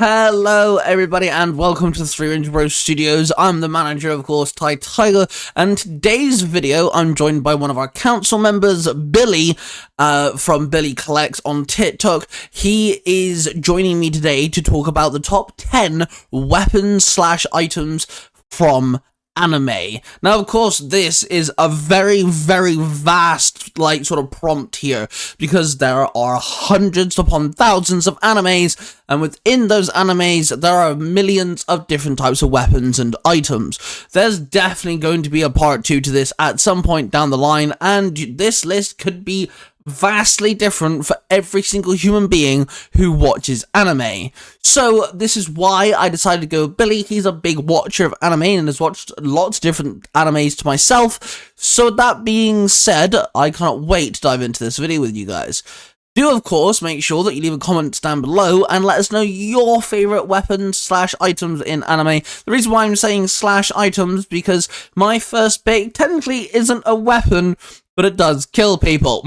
Hello everybody and welcome to the 3 Bros Studios. I'm the manager, of course, Tai Tiger, and today's video I'm joined by one of our council members, Billy, from Billy Collects on TikTok. He is joining me today to talk about the top 10 weapons/items from anime. Now, of course, this is a very vast, sort of prompt here, because there are hundreds upon thousands of animes, and within those animes, there are millions of different types of weapons and items. There's definitely going to be a part 2 to this at some point down the line, and this list could be vastly different for every single human being who watches anime. So this is why I decided to go with Billy. He's a big watcher of anime and has watched lots of different animes to myself. So that being said, I cannot wait to dive into this video with you guys. Do, of course, make sure that you leave a comment down below and let us know your favourite weapons/items in anime. The reason why I'm saying /items because my first pick technically isn't a weapon, but it does kill people.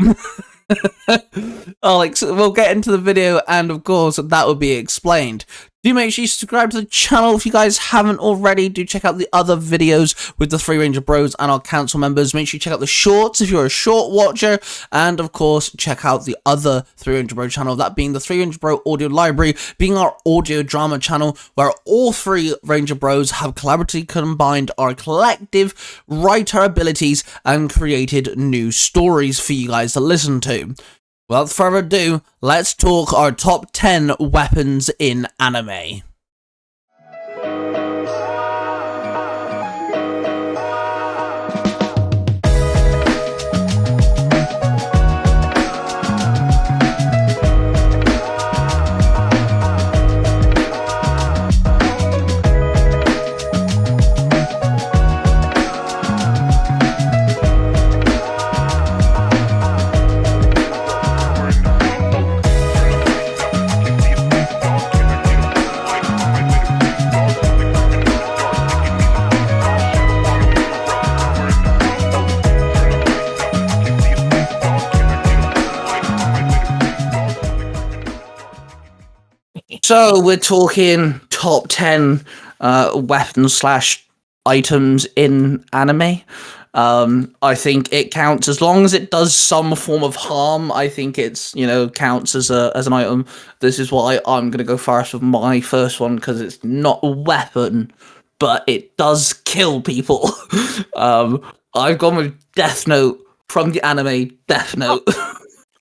We'll get into the video, and of course that will be explained. Do make sure you subscribe to the channel if you guys haven't already. Do check out the other videos with the 3 Bros and our council members. Make sure you check out the shorts if you're a short watcher, and of course check out the other 3 Bro channel, that being the 3 Bro Audio Library, being our audio drama channel where all 3 Ranger Bros have collaboratively combined our collective writer abilities and created new stories for you guys to listen to. Without further ado, let's talk our top 10 weapons in anime. So we're talking top 10 weapons/items in anime. I think it counts as long as it does some form of harm. I think it's, counts as an item. This is why I'm going to go first with my first one, because it's not a weapon, but it does kill people. I've gone with Death Note from the anime Death Note.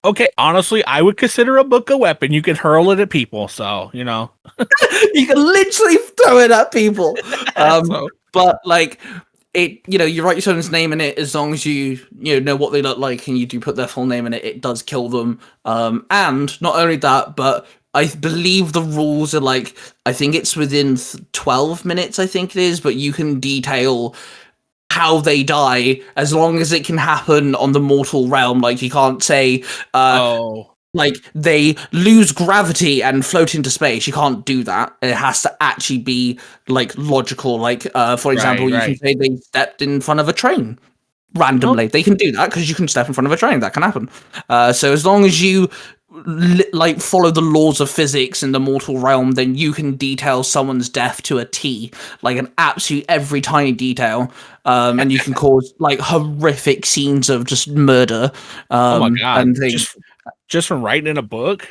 Okay, honestly, I would consider a book a weapon. You can hurl it at people, so, You can literally throw it at people. But, you write someone's name in it, as long as you know what they look like and you do put their full name in it, it does kill them. And not only that, but I believe the rules are, I think it's within 12 minutes, I think it is, but you can detail how they die, as long as it can happen on the mortal realm. You can't say, they lose gravity and float into space. You can't do that. It has to actually be, logical. For example, you can say they stepped in front of a train randomly. They can do that, because you can step in front of a train. That can happen. So as long as you follow the laws of physics in the mortal realm, then you can detail someone's death to a T, an absolute every tiny detail, and you can cause horrific scenes of just murder. Oh my god! And just from writing in a book,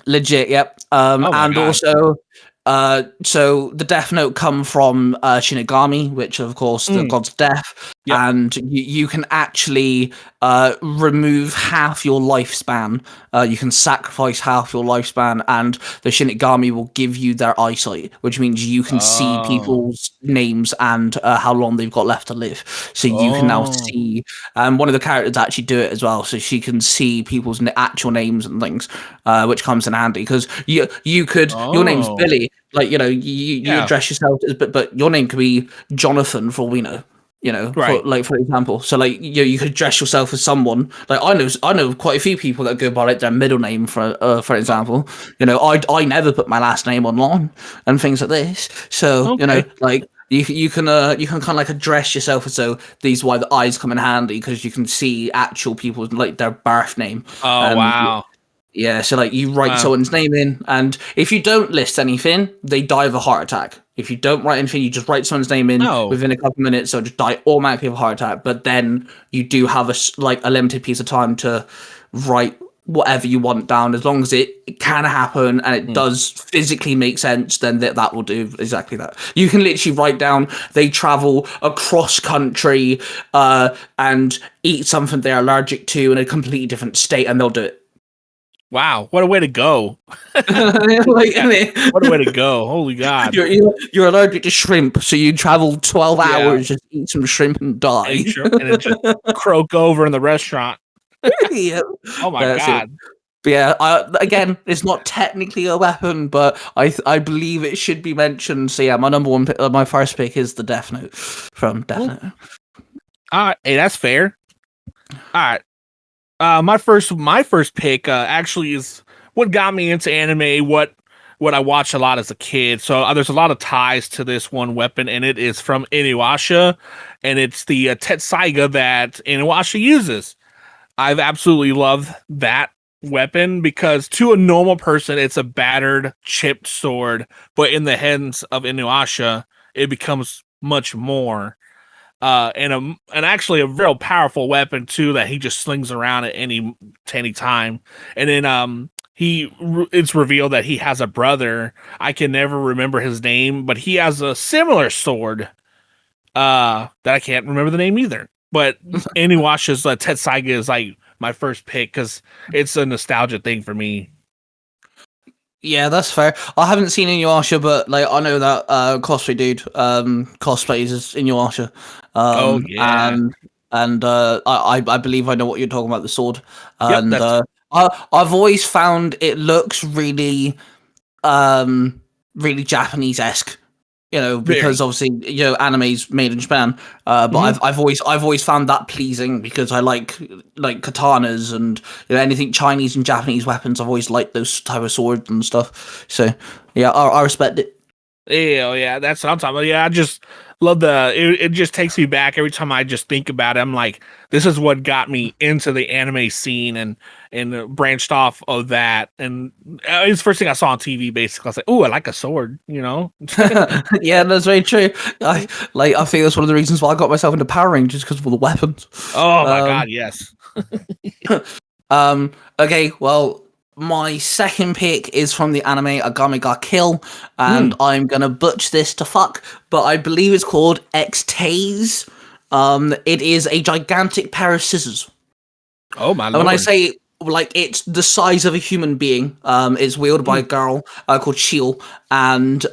legit. Yep. And god. Also, so the Death Note come from Shinigami, which of course the god's death, and you can actually remove half your lifespan. You can sacrifice half your lifespan, and the Shinigami will give you their eyesight, which means you can see people's names and how long they've got left to live. So you can now see, and one of the characters actually do it as well, so she can see people's actual names and things, which comes in handy, because you could, your name's Billy, you address yourself as, but your name could be Jonathan, for all we know. Right. For example, so you could address yourself as someone. I know quite a few people that go by their middle name, for example. I never put my last name online and things like this. So you can kind of address yourself as though these why the eyes come in handy, because you can see actual people's their birth name. Oh, wow. Yeah, so like you write Wow. someone's name in, and if you don't list anything, they die of a heart attack. If you don't write anything, you just write someone's name in Oh. within a couple of minutes, so just die automatically of a heart attack. But then you do have a limited piece of time to write whatever you want down, as long as it can happen and it does physically make sense. Then that will do exactly that. You can literally write down they travel across country and eat something they're allergic to in a completely different state, and they'll do it. Wow, what a way to go. Like, I mean, What a way to go. Holy God. you're allergic to shrimp, so you travel 12 Yeah. hours, just eat some shrimp and die. And then just croak over in the restaurant. Yeah. Oh my That's God. it. But yeah, again, it's not technically a weapon, but I believe it should be mentioned. So yeah, my number one, my first pick is the Death Note from Death Note. All right, hey, that's fair. All right. My first pick actually is what got me into anime, what I watched a lot as a kid. So there's a lot of ties to this one weapon, and it is from Inuyasha, and it's the Tai Tiger that Inuyasha uses. I've absolutely loved that weapon because to a normal person, it's a battered, chipped sword, but in the hands of Inuyasha, it becomes much more. And actually a real powerful weapon too that he just slings around at any time. And then it's revealed that he has a brother. I can never remember his name, but he has a similar sword that I can't remember the name either. But Inuyasha's Tai Tiger is like my first pick because it's a nostalgia thing for me. Yeah, that's fair. I haven't seen Inuyasha, but like I know that cosplay dude cosplays as Inuyasha. Oh yeah, and I believe I know what you're talking about, the sword. yep. And I've always found it looks really really Japanese-esque. You know, because obviously, you know, anime's made in Japan. But I've always found that pleasing because I like katanas and, you know, anything Chinese and Japanese weapons. I've always liked those type of swords and stuff. So yeah, I respect it. Yeah, that's what I'm talking about. Yeah, I just love it just takes me back every time I just think about it. I'm like, this is what got me into the anime scene and branched off of that. And it's the first thing I saw on TV, basically. I was like, oh, I like a sword, you know? Yeah, that's very true. I think that's one of the reasons why I got myself into Power Rangers, because of all the weapons. Oh my God, yes. Okay, well, my second pick is from the anime Agami ga Kill, and I'm gonna butch this to fuck, but I believe it's called X-Tase. It is a gigantic pair of scissors. Oh my Lord. Lord. When I say, like, it's the size of a human being, it's wielded by a girl called Shiel, and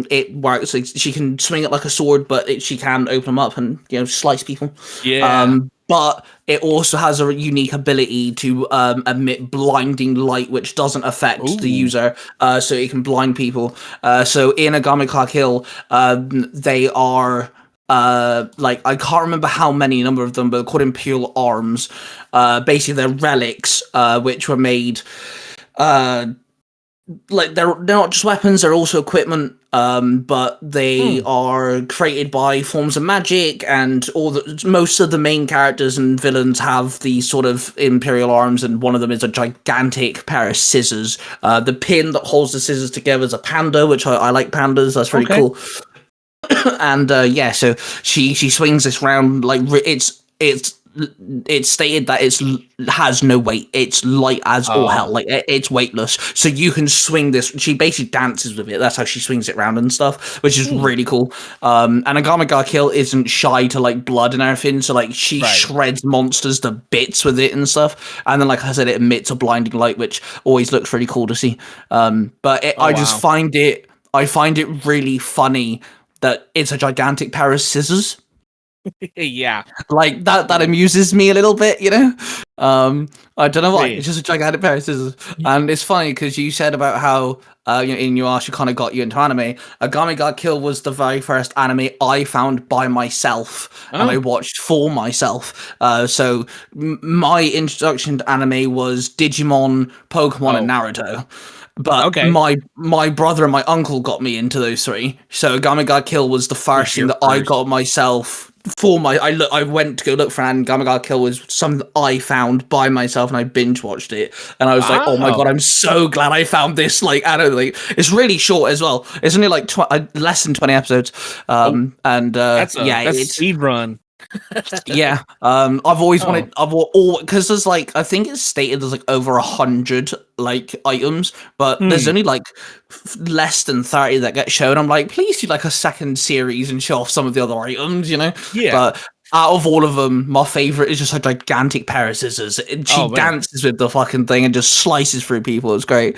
it works. She can swing it like a sword, but she can open them up and, you know, slice people. Yeah. But it also has a unique ability to emit blinding light, which doesn't affect the user, so it can blind people. So in Agami ga Kill, they are like, I can't remember how many number of them, but they're called Imperial Arms. Basically, they're relics, which were made. Like, they're not just weapons; they're also equipment. But they are created by forms of magic, and most of the main characters and villains have these sort of Imperial arms, and one of them is a gigantic pair of scissors. The pin that holds the scissors together is a panda, which I like pandas. That's really cool. And yeah, so she swings this round like it's stated that it has no weight. It's light as all hell. Like, it's weightless. So you can swing this. She basically dances with it. That's how she swings it around and stuff, which is really cool. And Agami ga Kill isn't shy to, like, blood and everything. So, like, she shreds monsters to bits with it and stuff. And then, like I said, it emits a blinding light, which always looks really cool to see. But I just find it really funny that it's a gigantic pair of scissors. Yeah, like that amuses me a little bit, you know. I don't know why. It's just a gigantic pair of scissors, and it's funny because you said about how you know, Inuyasha kind of got you into anime. Agami ga Kill was the very first anime I found by myself, and I watched for myself. So my introduction to anime was Digimon, Pokemon, and Naruto. But my brother and my uncle got me into those three. So Agami ga Kill was the first thing that I got myself I went to go look for an Gamma Kill was something I found by myself, and I binge watched it, and I was like, oh my god, I'm so glad I found this. Like, I don't like it's really short as well. It's only like less than 20 episodes. That's a it's speed run. yeah. I've always wanted. Because there's like I think it's stated there's like over 100 like items, but there's only like less than 30 that get shown. I'm like, please do like a second series and show off some of the other items, you know? Yeah. But out of all of them, my favorite is just a gigantic pair of scissors. She dances with the fucking thing and just slices through people. It's great.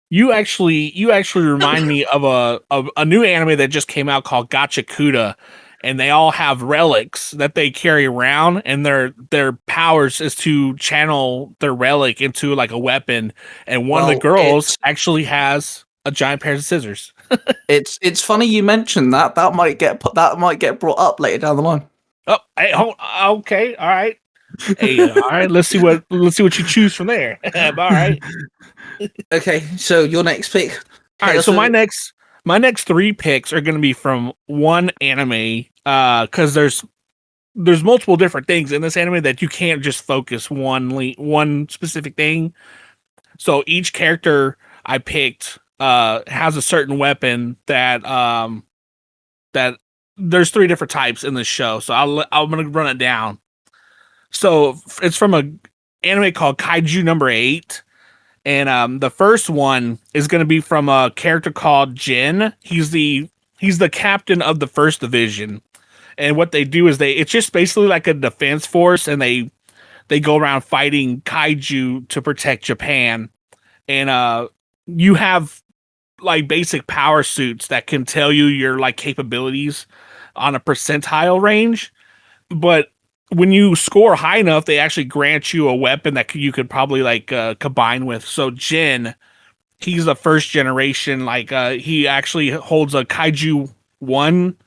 You actually remind me of a new anime that just came out called Gachakuda, and they all have relics that they carry around, and their powers is to channel their relic into like a weapon. And one of the girls actually has a giant pair of scissors. It's funny you mentioned that. That might get brought up later down the line. Oh, hey, okay, all right. Hey, all right. Let's see what you choose from there. All right. Okay, so your next pick. All right. So my next 3 picks are going to be from one anime. Because there's multiple different things in this anime that you can't just focus one specific thing. So each character I picked has a certain weapon that there's 3 different types in this show. So I'm gonna run it down. So it's from a anime called Kaiju number 8. And the first one is going to be from a character called Jin. He's the captain of the 1st division. And what they do is it's just basically like a defense force, and they go around fighting kaiju to protect Japan. And you have like basic power suits that can tell you your like capabilities on a percentile range. But when you score high enough, they actually grant you a weapon that you could probably like combine with. So Jin, he's the 1st generation. Like he actually holds a Kaiju 1.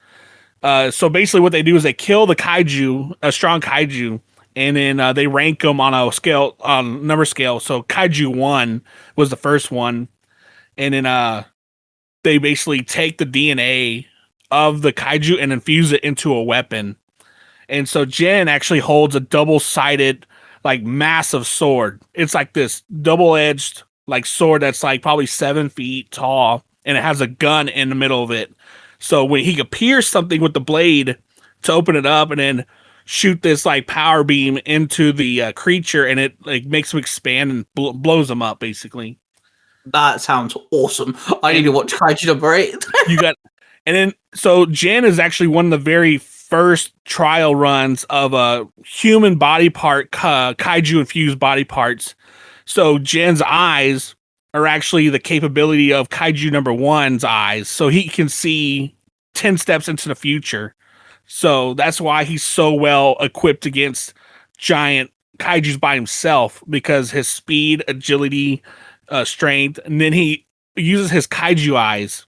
So basically what they do is they kill the kaiju, a strong kaiju, and then they rank them on a scale, on number scale. So Kaiju 1 was the first one. And then they basically take the DNA of the kaiju and infuse it into a weapon. And so Jin actually holds a double-sided, like massive sword. It's like this double-edged like sword that's like probably 7 feet tall, and it has a gun in the middle of it. So when he could pierce something with the blade to open it up, and then shoot this like power beam into the creature, and it like makes him expand and blows him up, basically. That sounds awesome. I need to watch Kaiju number 8. And then so Jin is actually one of the very first trial runs of a human body part, kaiju infused body parts. So Jin's eyes are actually the capability of Kaiju number 1's eyes. So he can see 10 steps into the future. So that's why he's so well equipped against giant kaijus by himself, because his speed, agility, strength, and then he uses his kaiju eyes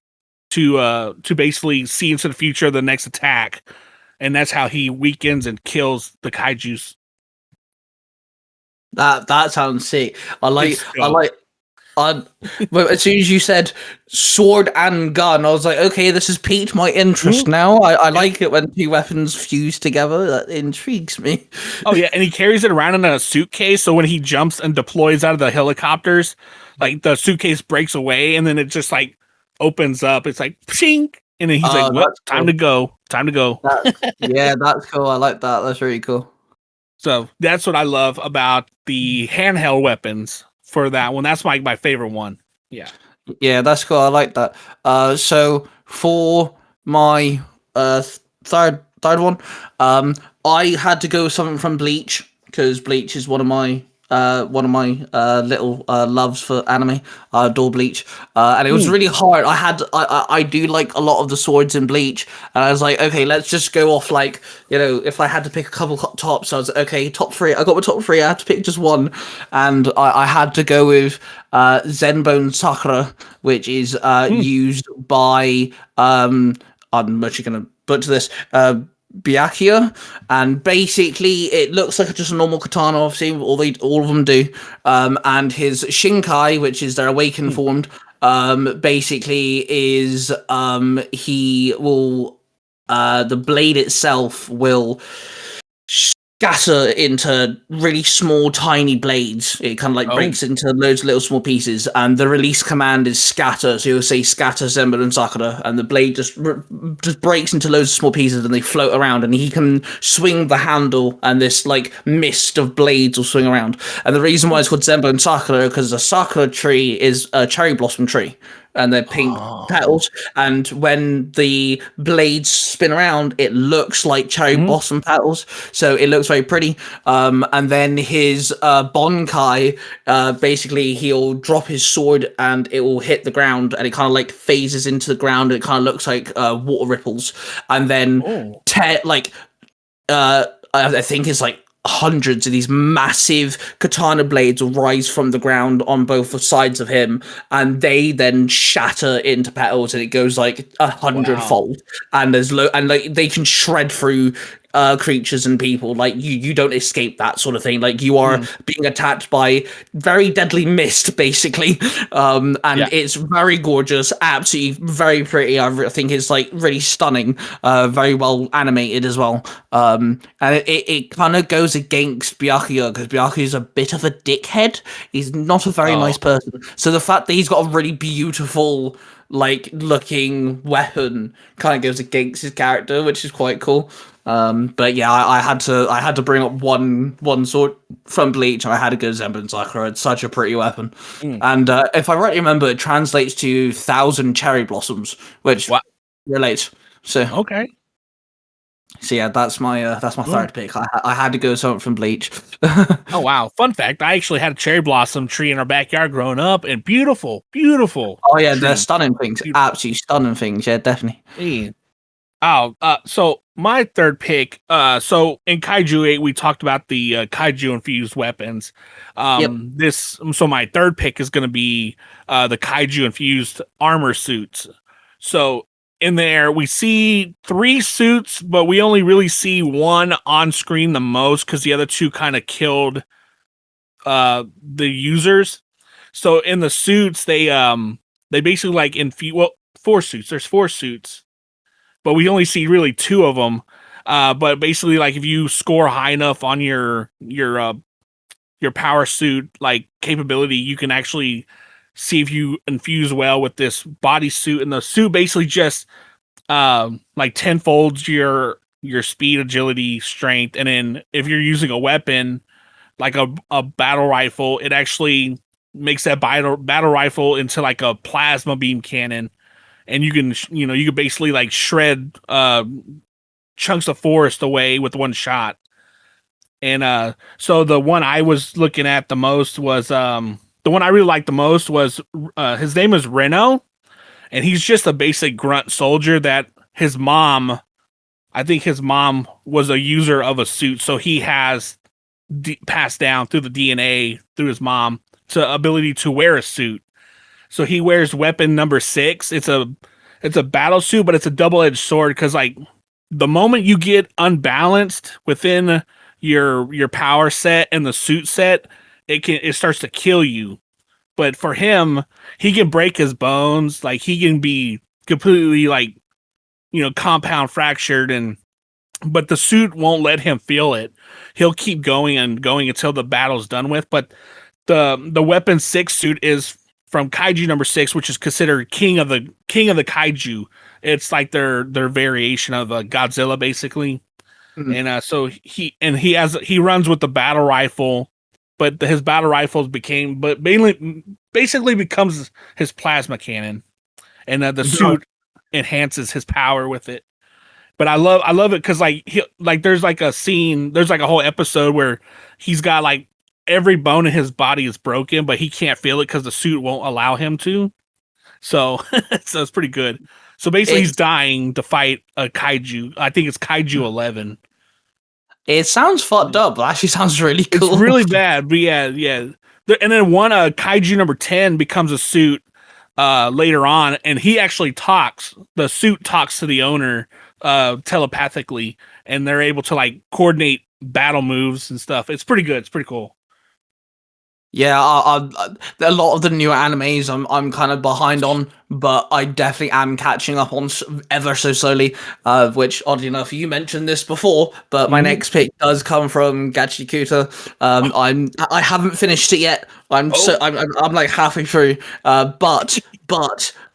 to basically see into the future of the next attack. And that's how he weakens and kills the kaijus. That sounds sick. But as soon as you said sword and gun, I was like, okay, this has piqued my interest now. I like it when 2 weapons fuse together. That intrigues me. Oh yeah, and he carries it around in a suitcase, so when he jumps and deploys out of the helicopters, like the suitcase breaks away, and then it just like opens up. It's like pshink, and then he's like, well, time to go. Yeah, that's cool. I like that. That's really cool. So that's what I love about the handheld weapons for that one. That's my favorite one. Yeah, that's cool. I like that. So for my third one, I had to go with something from Bleach, because Bleach is one of my little loves for anime. I adore Bleach, and it was really hard. I do like a lot of the swords in Bleach, and I was like, okay, let's just go off like, you know, if I had to pick a couple tops, I was like, okay, top 3. I got my top 3. I had to pick just one, and I had to go with Zenbone Sakura, which is used by I'm actually gonna butcher this. Byakuya, and basically it looks like just a normal katana. Obviously, all of them do. And his Shinkai, which is their awakened form, basically is he will the blade itself will scatter into really small, tiny blades. It kind of like breaks into loads of little small pieces, and the release command is scatter. So you'll say scatter, Zenbun, and Sakura, and the blade just breaks into loads of small pieces, and they float around. And he can swing the handle, and this like mist of blades will swing around. And the reason why it's called Zenbun and Sakura because the Sakura tree is a cherry blossom tree. And they're pink petals, and when the blades spin around, it looks like cherry blossom petals, so it looks very pretty. And then his Bonkai, basically he'll drop his sword and it will hit the ground, and it kind of like phases into the ground, and it kind of looks like water ripples, and then I think it's like hundreds of these massive katana blades will rise from the ground on both sides of him, and they then shatter into petals, and it goes like 100-fold. And there's and like they can shred through creatures and people. Like you don't escape that sort of thing. Like you are being attacked by very deadly mist, basically. It's very gorgeous, absolutely very pretty. I think it's like really stunning, very well animated as well. And it kind of goes against Byakuya because Byakuya is a bit of a dickhead. He's not a very nice person. So the fact that he's got a really beautiful like looking weapon kind of goes against his character, which is quite cool. But yeah, I had to bring up one sword from Bleach, and I had to go Zenbun Sakura. It's such a pretty weapon, and if I rightly remember, it translates to 1,000 cherry blossoms, which relates. So okay. So yeah, that's my third pick. I had to go something from Bleach. Oh wow! Fun fact: I actually had a cherry blossom tree in our backyard growing up, and beautiful. Oh yeah, they're stunning things. Beautiful. Absolutely stunning things. Yeah, definitely. Hey. So my third pick. So in Kaiju 8, we talked about the Kaiju infused weapons. So my third pick is going to be the Kaiju infused armor suits. So in there, we see 3 suits, but we only really see one on screen the most because the other 2 kind of killed the users. So in the suits, they basically like infuse 4 suits. There's 4 suits, but we only see really 2 of them. But basically, like if you score high enough on your power suit like capability, you can actually see if you infuse well with this bodysuit, and the suit basically just like tenfolds your speed, agility, strength, and then if you're using a weapon like a battle rifle, it actually makes that battle rifle into like a plasma beam cannon, and you can basically like shred chunks of forest away with one shot. And so the one I was looking at the most was the one I really liked the most was his name is Reno, and he's just a basic grunt soldier that I think his mom was a user of a suit, so he has passed down through the DNA through his mom to ability to wear a suit. So he wears weapon number 6. It's a battle suit, but it's a double-edged sword because like the moment you get unbalanced within your power set and the suit set, it starts to kill you. But for him, he can break his bones, like he can be completely like compound fractured, but the suit won't let him feel it. He'll keep going and going until the battle's done with. But the weapon 6 suit is from Kaiju number 6, which is considered king of the Kaiju. It's like their variation of Godzilla, basically. And so he runs with the battle rifle, but his battle rifles basically becomes his plasma cannon, and the suit enhances his power with it. But I love it because like there's like a scene, there's like a whole episode where he's got like every bone in his body is broken, but he can't feel it because the suit won't allow him to. So so it's pretty good. So basically, he's dying to fight a kaiju. I think it's Kaiju 11. It sounds fucked up, but actually sounds really cool. It's really bad, but yeah. And then one Kaiju number 10 becomes a suit later on, and he actually talks. The suit talks to the owner telepathically, and they're able to like coordinate battle moves and stuff. It's pretty good. It's pretty cool. Yeah, a lot of the new animes I'm kind of behind on, but I definitely am catching up on ever so slowly. Which oddly enough, you mentioned this before, but my Mhm. next pick does come from Gachikuta. I haven't finished it yet. Oh, I'm like halfway through. But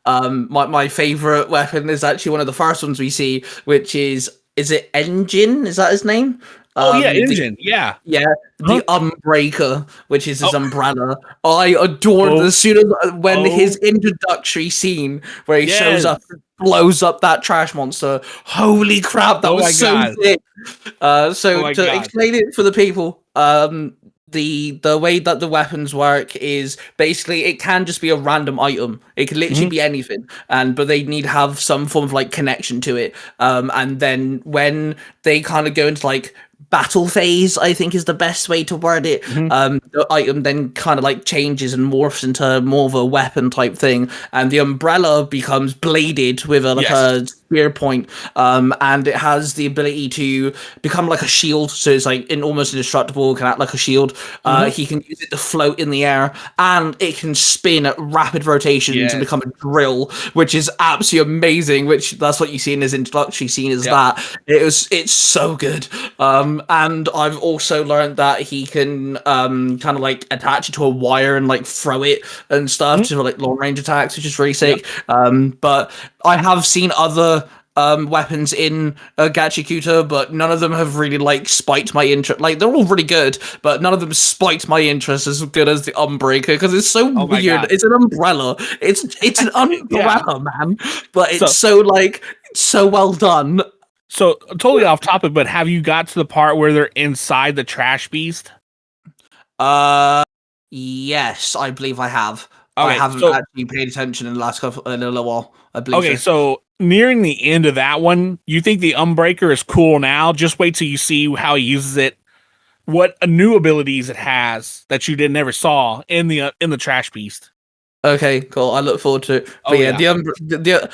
my favorite weapon is actually one of the first ones we see, which is it Engine? Is that his name? oh yeah, The engine. Yeah. Yeah, Huh? the Unbreaker, which is his Oh, umbrella. I adored oh, as soon as when his oh. introductory scene where he shows Yes. up and blows up that trash monster. Holy crap, that Oh was my so god. sick. Oh So my to god. explain it for the people, the way that the weapons work is basically it can just be a random item. It can literally Mhm. be anything, but they need to have some form of like connection to it. And then when they kind of go into like battle phase, I think is the best way to word it. Mhm. The item then kind of like changes and morphs into more of a weapon type thing, and the umbrella becomes bladed with a like Yes. a spear point, and it has the ability to become like a shield, so it's like almost indestructible, can act like a shield. Mhm. He can use it to float in the air, and it can spin at rapid rotations and Yes. become a drill, which is absolutely amazing. Which that's what you see in his introductory scene. Is Yep. that it's so good. And I've also learned that he can kind of like attach it to a wire and like throw it and stuff Mhm. to like long range attacks, which is really Yep. sick. But I have seen other weapons in Gachikuta, but none of them have really like spiked my interest. Like they're all really good, but none of them spiked my interest as good as the Unbreaker because it's so Oh my weird. god. It's an umbrella. It's an Yeah. umbrella, man. But it's So so like it's so well done. so totally off topic, but have you got to the part where they're inside the trash beast? Uh, yes, I believe I have. I Okay, haven't so actually paid attention in the last couple in a little while. I believe okay, so. so nearing the end of that one, you think the Unbreaker is cool now? Just wait till you see how he uses it, what new abilities it has that you did never saw in the trash beast. Okay, cool. I look forward to it. But Oh yeah, yeah.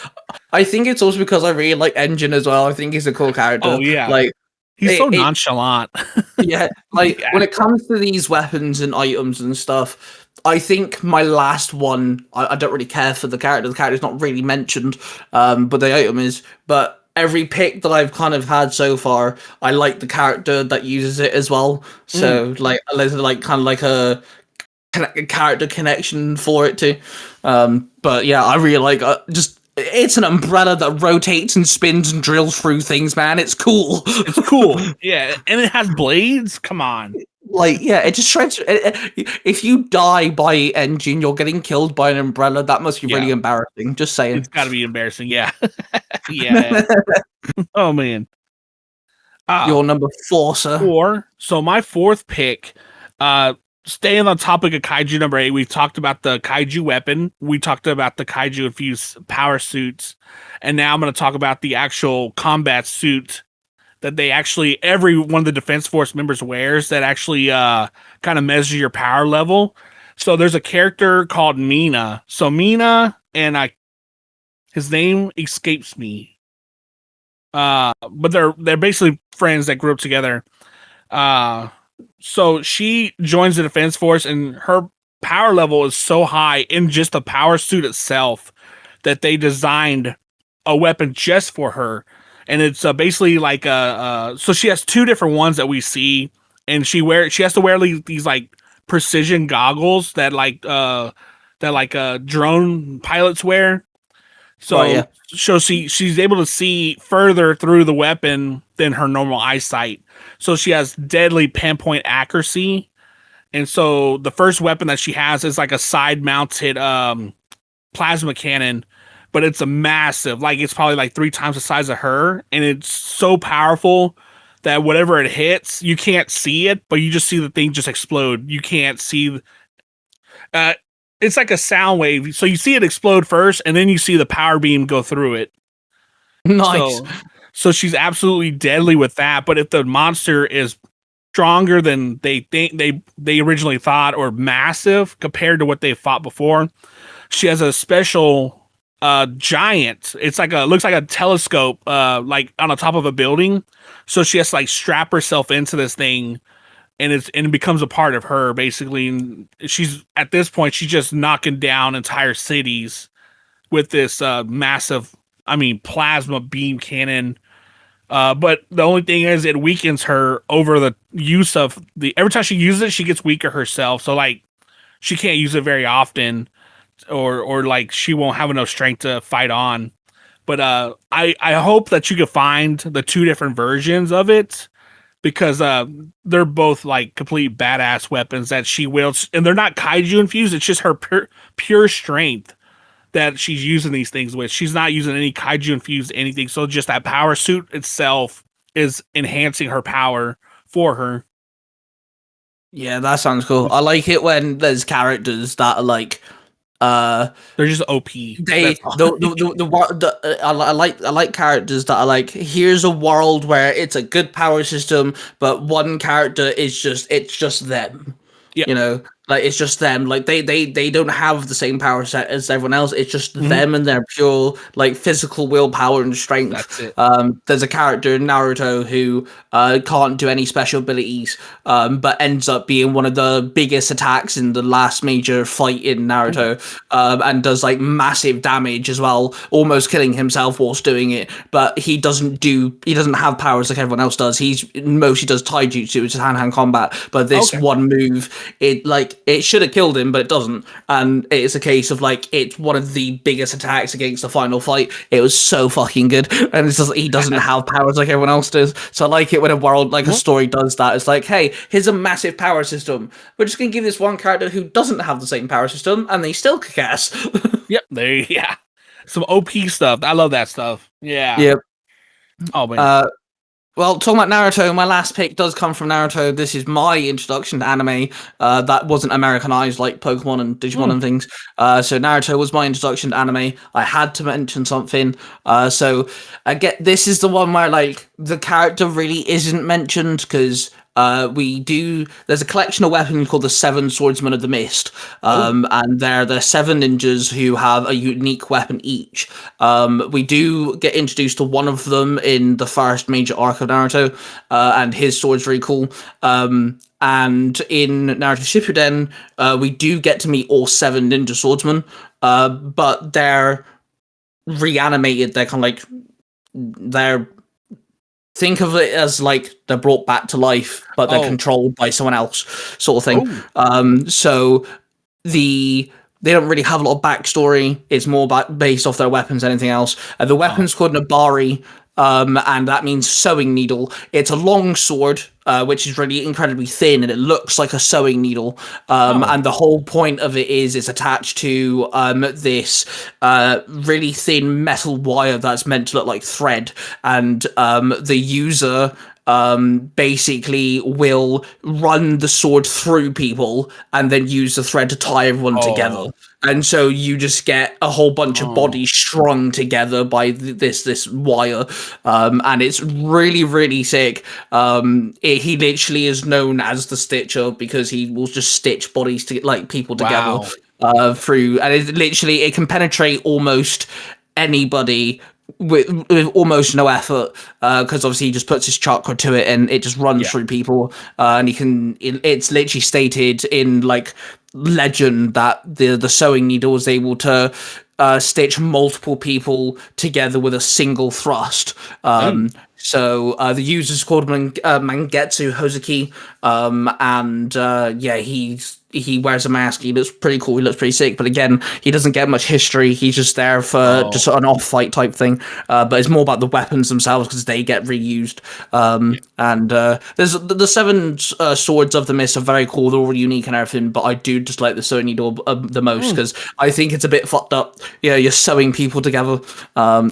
I think it's also because I really like Engine as well. I think he's a cool character. Oh yeah. Like He's so it nonchalant. yeah, like Yeah. when it comes to these weapons and items and stuff, I think my last one, I don't really care for the character. The character's not really mentioned, but the item is. But every pick that I've kind of had so far, I like the character that uses it as well. Mm. So like, there's like kind of like a character connection for it too. But yeah, I really like just. It's an umbrella that rotates and spins and drills through things, man. It's cool. It's cool. Yeah, and it has blades. Come on. Like, yeah, it just shreds. If you die by Engine, you're getting killed by an umbrella. That must be Yeah, really embarrassing. Just saying. it's got to be embarrassing. Yeah. Yeah. Oh man. Uh Your number 4, sir. four. So my fourth pick, uh staying on topic of kaiju number 8, we've talked about the kaiju weapon. We talked about the kaiju infused power suits. And now I'm going to talk about the actual combat suit that they actually every one of the defense force members wears that actually kind of measure your power level. So there's a character called Mina. So Mina and I his name escapes me. But they're basically friends that grew up together. Uh so she joins the defense force and her power level is so high in just the power suit itself that they designed a weapon just for her, and it's basically like so she has two different ones that we see, and she has to wear these like precision goggles that like drone pilots wear. Right, So yeah. she's able to see further through the weapon than her normal eyesight. So she has deadly pinpoint accuracy. And so the first weapon that she has is like a side mounted plasma cannon, but it's a massive, like it's probably like 3 times the size of her, and it's so powerful that whatever it hits, you can't see it, but you just see the thing just explode. You can't see. Uh, it's like a sound wave, so you see it explode first, and then you see the power beam go through it. Nice. So, so she's absolutely deadly with that. But if the monster is stronger than they think they originally thought, or massive compared to what they fought before, she has a special giant. It's like a looks like a telescope like on the top of a building. So she has to like strap herself into this thing and it becomes a part of her basically. And she's at this point she's just knocking down entire cities with this massive, plasma beam cannon. But the only thing is, it weakens her over the use of the. Every time she uses it, she gets weaker herself. So like, she can't use it very often, or like she won't have enough strength to fight on. But I hope that you can find the two different versions of it, because they're both like complete badass weapons that she wields, and they're not kaiju infused. It's just her pure strength that she's using these things with. She's not using any kaiju infused anything. So just that power suit itself is enhancing her power for her. Yeah, that sounds cool. I like it when there's characters that are like, they're just OP. I like characters that are like, here's a world where it's a good power system, but one character is it's just them. Yeah. You know, like it's just them. Like they don't have the same power set as everyone else. It's just them and their pure like physical willpower and strength. That's it. There's a character in Naruto who can't do any special abilities, but ends up being one of the biggest attacks in the last major fight in Naruto, and does like massive damage as well, almost killing himself whilst doing it. But he doesn't have powers like everyone else does. He mostly does taijutsu, which is hand-to-hand combat. But this one move, it should have killed him, but it doesn't. And it's a case of like, it's one of the biggest attacks against the final fight. It was so fucking good. And it's just, he doesn't have powers like everyone else does. So I like it when a world, like a story does that. It's like, hey, here's a massive power system. We're just going to give this one character who doesn't have the same power system, and they still kick ass. Yep. Some OP stuff. I love that stuff. Yeah. Yep. Oh, man. Well, talking about Naruto, my last pick does come from Naruto. This is my introduction to anime that wasn't Americanized like Pokemon and Digimon and things. So Naruto was my introduction to anime. I had to mention something. So this is the one where like the character really isn't mentioned, because there's a collection of weapons called the Seven Swordsmen of the Mist, and they're the 7 ninjas who have a unique weapon each. We do get introduced to one of them in the first major arc of Naruto, and his sword's very cool. And in Naruto Shippuden, we do get to meet all 7 ninja swordsmen, but they're reanimated. They're kind of like, think of it as like they're brought back to life, but they're controlled by someone else, sort of thing. So they don't really have a lot of backstory. It's more based off their weapons than anything else. The weapon's called Nabari, and that means sewing needle. It's a long sword, which is really incredibly thin, and it looks like a sewing needle. And the whole point of it is it's attached to this really thin metal wire that's meant to look like thread, and the user basically will run the sword through people and then use the thread to tie everyone together. And so you just get a whole bunch of bodies strung together by this wire, and it's really, really sick. He literally is known as the Stitcher because he will just stitch bodies to like people together through, and it can penetrate almost anybody with almost no effort, because obviously he just puts his chakra to it and it just runs through people, and it's literally stated in like legend that the sewing needle was able to stitch multiple people together with a single thrust. So the user's called Mangetsu Hozuki, and he wears a mask. He looks pretty cool. He looks pretty sick. But again, he doesn't get much history. He's just there for just an off-fight type thing. But it's more about the weapons themselves because they get reused. And there's the 7 swords of the mist are very cool. They're all unique and everything. But I do just like the sewing needle the most because I think it's a bit fucked up. Yeah, you're sewing people together. I'd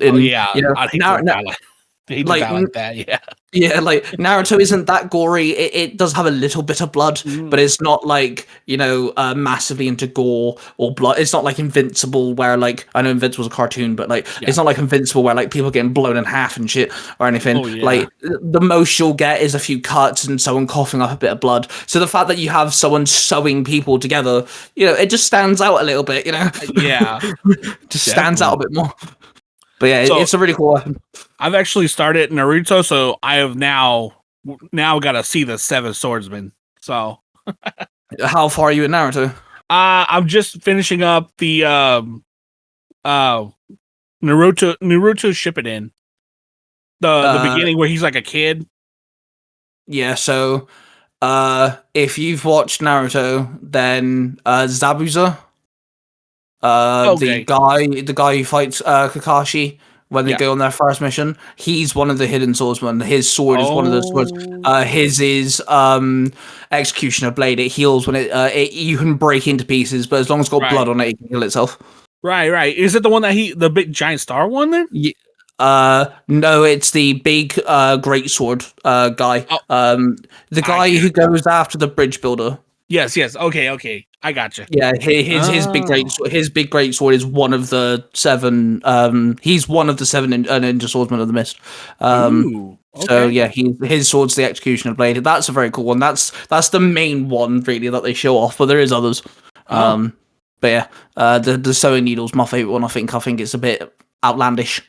hate like that. Yeah, like Naruto isn't that gory. It does have a little bit of blood, but it's not like, massively into gore or blood. It's not like Invincible, where like, I know Invincible's a cartoon, but like it's not like Invincible where like people are getting blown in half and shit or anything. Like the most you'll get is a few cuts and someone coughing up a bit of blood. So the fact that you have someone sewing people together, it just stands out a little bit. Just stands out a bit more. But yeah, it's a really cool weapon. I've actually started Naruto, so I have now got to see the 7 swordsmen. So How far are you in Naruto? I'm just finishing up the uh Naruto Shippuden. The Uh, beginning where he's like a kid. yeah. So, if you've watched Naruto, then Zabuza, Okay. the guy who fights Kakashi when they Yeah. go on their first mission, he's one of the hidden swordsmen. His sword is one of those swords. Oh. His is Executioner Blade. It heals when it you can break into pieces, but as long as it's got Right. blood on it, it can heal itself. Right. Is it the one that the big giant star one then? No, it's the big great sword guy. Oh, The I guy get who it now. goes after the bridge builder. Yes. Okay. I got you. Yeah, Oh. his big great sword is one of the seven. He's one of the seven ninja swordsmen of the mist. Ooh. So Okay. yeah, his sword's the Executioner Blade. That's a very cool one. That's the main one really that they show off, but there is others. Oh. But yeah, the sewing needle's my favorite one. I think it's a bit outlandish.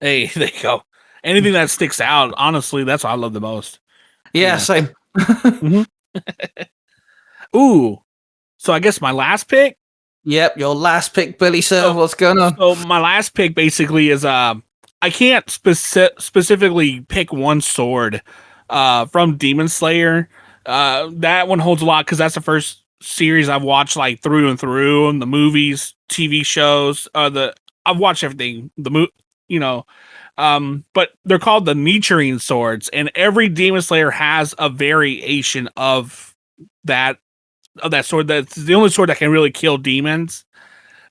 Hey, there you go. Anything that sticks out, honestly, that's what I love the most. Yeah, Yeah. same. hmm Ooh. So I guess my last pick. Yep, your last pick, Billy. Sir, So, what's going on? so my last pick basically is I can't specifically pick one sword from Demon Slayer. That one holds a lot because that's the first series I've watched like through and through, and the movies, TV shows, I've watched everything. You know, but they're called the Nichiren swords, and every Demon Slayer has a variation that of that sword. That's the only sword that can really kill demons.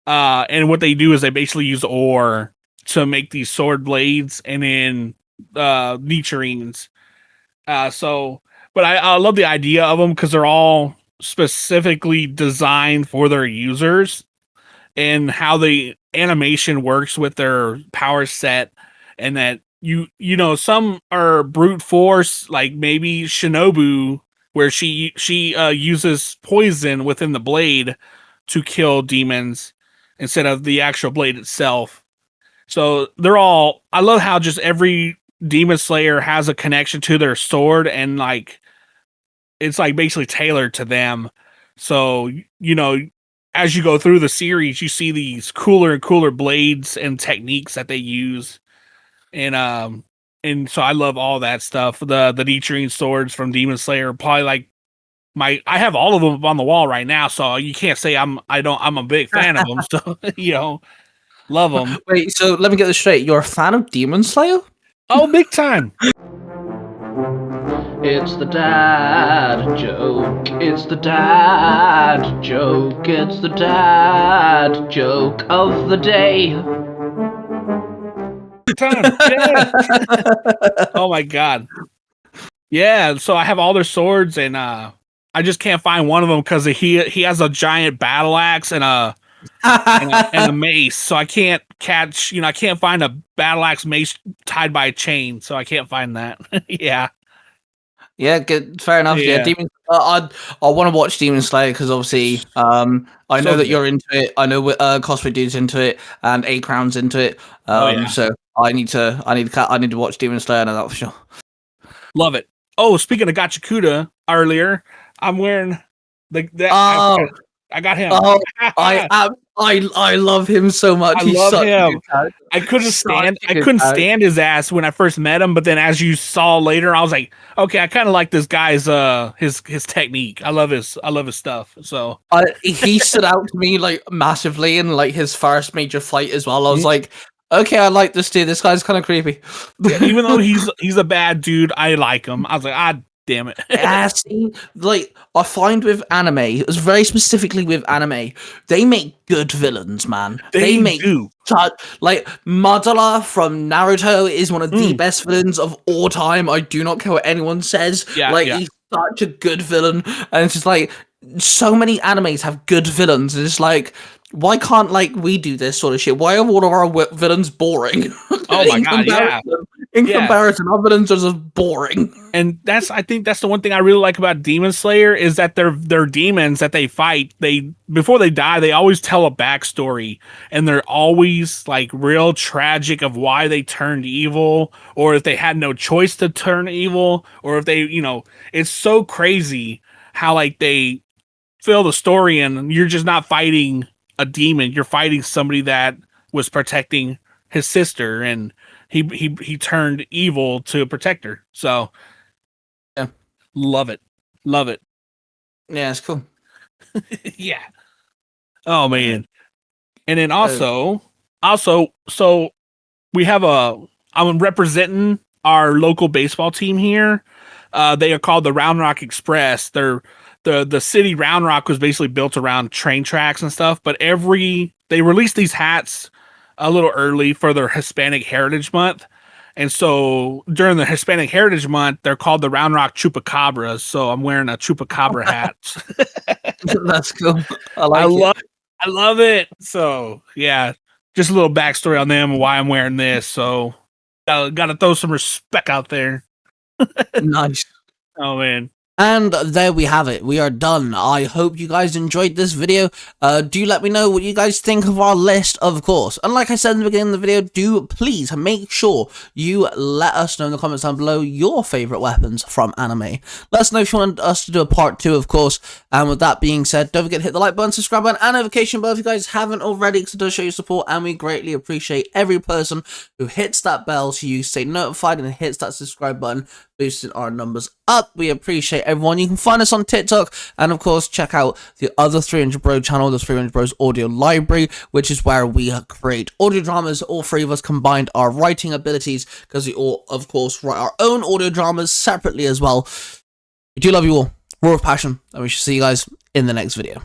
And what they do is they basically use ore to make these sword blades and then Nichirines. But I love the idea of them because they're all specifically designed for their users and how the animation works with their power set, and that some are brute force, like maybe Shinobu, where she uses poison within the blade to kill demons instead of the actual blade itself. So I love how just every demon slayer has a connection to their sword, and like it's like basically tailored to them. So, as you go through the series, you see these cooler and cooler blades and techniques that they use. And so I love all that stuff. The Nichiren swords from Demon Slayer, probably like I have all of them up on the wall right now, so you can't say I'm a big fan of them. So, love them. Wait, so let me get this straight. You're a fan of Demon Slayer? Oh, big time. It's the dad joke. It's the dad joke. It's the dad joke of the day. Time. Yeah. Oh my god. Yeah, so I have all their swords, and I just can't find one of them because he has a giant battle axe and a mace, so I can't I can't find a battle axe mace tied by a chain, so I can't find that. Yeah. Yeah, good. Fair enough. Yeah, Yeah. Demon. I want to watch Demon Slayer because obviously, I know So that good. you're into it. I know Cosplay Dude's into it, and A Crown's into it. Oh yeah. So I need to watch Demon Slayer now, that for sure. Love it. Oh, speaking of Gachakuda earlier, I'm wearing Oh, I got him. oh, I love him so much. I He's love such a him. good character. I couldn't Such stand a I good couldn't character. stand his ass when I first met him, but then as you saw later, I was like, okay, I kind of like this guy's his technique. I love his stuff. So He stood out to me like massively in like his first major fight as well. I was Mhm. like, okay, I like this dude. This guy's kind of creepy. Yeah, even though he's a bad dude, I like him. I was like, ah, damn it. Yeah, see, like I find with anime, it's very specifically with anime, they make good villains, man. They make do. like Madara from Naruto is one of the Mm. best villains of all time. I do not care what anyone says. Yeah, Like yeah. he's such a good villain, and it's just like so many animes have good villains, and it's like. Why can't like we do this sort of shit? Why are all of our villains boring? Oh my god, yeah. In Yeah. comparison, our villains are just boring. And I think that's the one thing I really like about Demon Slayer is that they're demons that they fight. They before they die, they always tell a backstory, and they're always like real tragic of why they turned evil, or if they had no choice to turn evil, or if they, it's so crazy how like they fill the story in. You're just not fighting a demon. You're fighting somebody that was protecting his sister, and he turned evil to protect her. So Yeah. Love it. Love it. Yeah, it's cool. Yeah. Oh man. And then also, so we have I'm representing our local baseball team here. They are called the Round Rock Express. The city Round Rock was basically built around train tracks and stuff, but they released these hats a little early for their Hispanic Heritage Month. And so during the Hispanic Heritage Month, they're called the Round Rock Chupacabras. So I'm wearing a Chupacabra hat. That's cool. I love it. So yeah, just a little backstory on them and why I'm wearing this. So gotta throw some respect out there. Nice. Oh man. And there we have it. We are done. I hope you guys enjoyed this video. Do let me know what you guys think of our list, of course. And like I said in the beginning of the video, do please make sure you let us know in the comments down below your favorite weapons from anime. Let us know if you want us to do a part 2, of course. And with that being said, don't forget to hit the like button, subscribe button, and notification bell if you guys haven't already, because it does show your support, and we greatly appreciate every person who hits that bell so you stay notified and hits that subscribe button, boosting our numbers up. We appreciate everyone. You can find us on TikTok, and of course check out the other 300 Bro channel, the 300 Bros audio library, which is where we create audio dramas. All three of us combined our writing abilities, because we all, of course, write our own audio dramas separately as well. We do love you all, raw with passion, and we shall see you guys in the next video.